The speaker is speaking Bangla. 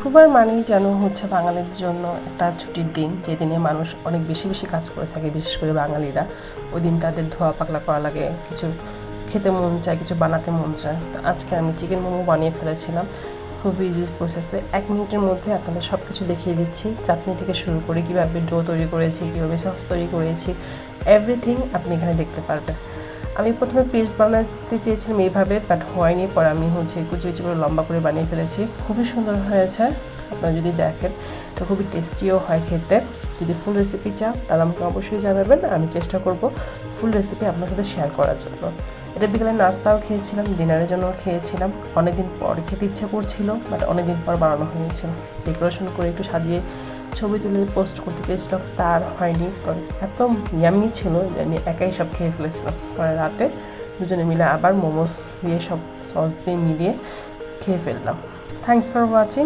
শুক্রবার মানেই যেন হচ্ছে বাঙালির জন্য একটা ছুটির দিন, যেদিনে মানুষ অনেক বেশি বেশি কাজ করে থাকে, বিশেষ করে বাঙালিরা। ওই দিন তাদের ধোয়া পাকলা করা লাগে, কিছু খেতে মন চায়, কিছু বানাতে মন চায়। তো আজকে আমি চিকেন মোমো বানিয়ে ফেলেছিলাম খুবই ইজি প্রসেসে। 1 মিনিটের মধ্যে আপনাদের সব কিছু দেখিয়ে দিচ্ছি, চাটনি থেকে শুরু করে কীভাবে ডো তৈরি করেছি, কীভাবে সস তৈরি করেছি, এভরিথিং আপনি এখানে দেখতে পারবেন। আমি প্রথমে পিস বানাতে চেয়েছিলাম এইভাবে, বাট হয়নি। পরে আমি কুচি কুচি করে লম্বা করে বানিয়ে ফেলেছি, খুবই সুন্দর হয়েছে। আপনারা যদি দেখেন তো খুবই টেস্টিও হয় খেতে। যদি ফুল রেসিপি চান তাহলে আমাকে অবশ্যই জানাবেন, আমি চেষ্টা করব ফুল রেসিপি আপনার সাথে শেয়ার করার জন্য। এটা বিকেলে নাস্তাও খেয়েছিলাম, ডিনারের জন্য খেয়েছিলাম। অনেকদিন পর খেতে ইচ্ছা করছিল, বাট অনেকদিন পর বানানো হয়েছিল। ডেকোরেশন করে একটু সাজিয়ে ছবি তুলে পোস্ট করতে চেয়েছিলাম, তার হয়নি। কারণ এত ইয়াম্মি ছিল যে আমি একাই সব খেয়ে ফেলেছিলাম। পরে রাতে দুজনে মিলে আবার মোমোস দিয়ে সব সস দিয়ে মিলিয়ে খেয়ে ফেললাম। Thanks for watching.